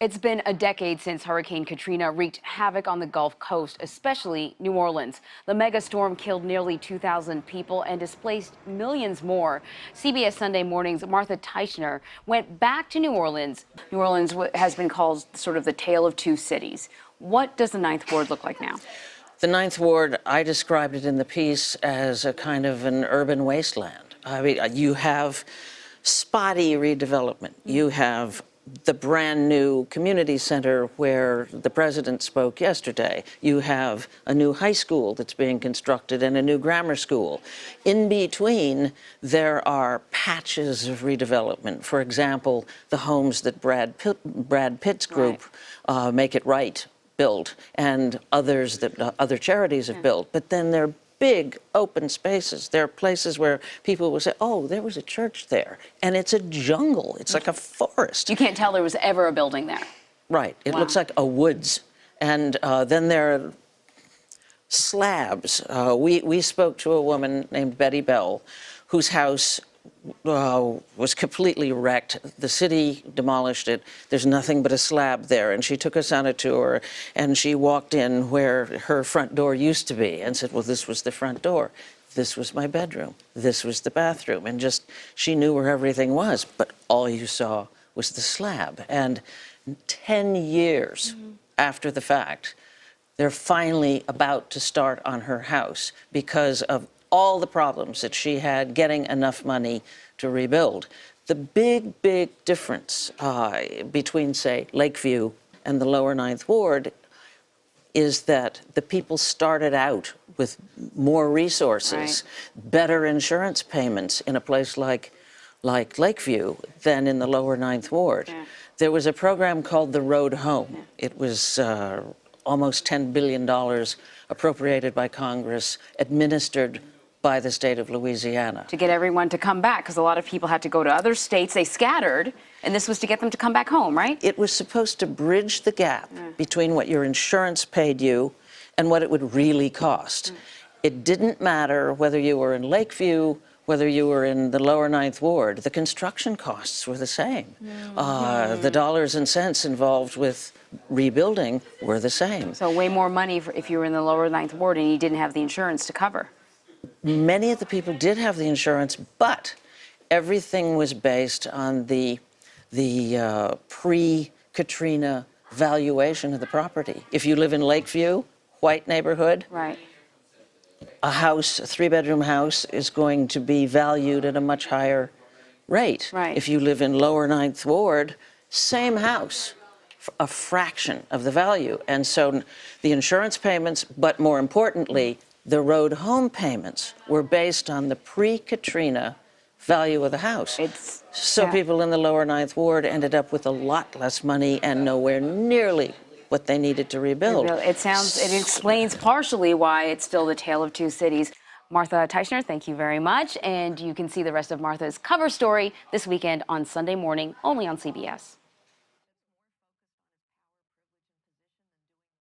It's been a decade since Hurricane Katrina wreaked havoc on the Gulf Coast, especially New Orleans. The mega storm killed nearly 2,000 people and displaced millions more. CBS Sunday Morning's Martha Teichner went back to New Orleans. New Orleans has been called sort of the tale of two cities. What does the Ninth Ward look like now? The Ninth Ward, I described it in the piece as a kind of an urban wasteland. I mean, you have spotty redevelopment. You have the brand new community center where the president spoke yesterday. You have a new high school that's being constructed and a new grammar school. In between, there are patches of redevelopment. For example, the homes that Brad Pitt's group, Make It Right, built, and others that other charities have built. But then there are big open spaces. There are places where people will say, oh, there was a church there. And it's a jungle. It's like a forest. You can't tell there was ever a building there. Right. It looks like a woods. And then there are slabs. We spoke to a woman named Betty Bell, whose house was completely wrecked. The city demolished it. There's nothing but a slab there. And she took us on a tour, and she walked in where her front door used to be and said, well, this was the front door. This was my bedroom. This was the bathroom. And just, she knew where everything was, but all you saw was the slab. And 10 years after the fact, they're finally about to start on her house because of all the problems that she had getting enough money to rebuild. The big, big difference between, say, Lakeview and the lower Ninth Ward is that the people started out with more resources, better insurance payments in a place like Lakeview than in the lower Ninth Ward. There was a program called the Road Home. It was almost $10 billion appropriated by Congress, administered by the state of Louisiana. To get everyone to come back, because a lot of people had to go to other states. They scattered, and this was to get them to come back home, right? It was supposed to bridge the gap between what your insurance paid you and what it would really cost. It didn't matter whether you were in Lakeview, whether you were in the lower Ninth Ward. The construction costs were the same. The dollars and cents involved with rebuilding were the same. So way more money if you were in the lower Ninth Ward and you didn't have the insurance to cover. Many of the people did have the insurance, but everything was based on the pre-Katrina valuation of the property. If you live in Lakeview, white neighborhood, a house, a three-bedroom house, is going to be valued at a much higher rate. If you live in lower Ninth Ward, same house, a fraction of the value. And so the insurance payments, but more importantly, the road home payments were based on the pre-Katrina value of the house. So people in the lower Ninth Ward ended up with a lot less money and nowhere nearly what they needed to rebuild. It explains partially why it's still the tale of two cities. Martha Teichner, thank you very much. And you can see the rest of Martha's cover story this weekend on Sunday morning, only on CBS.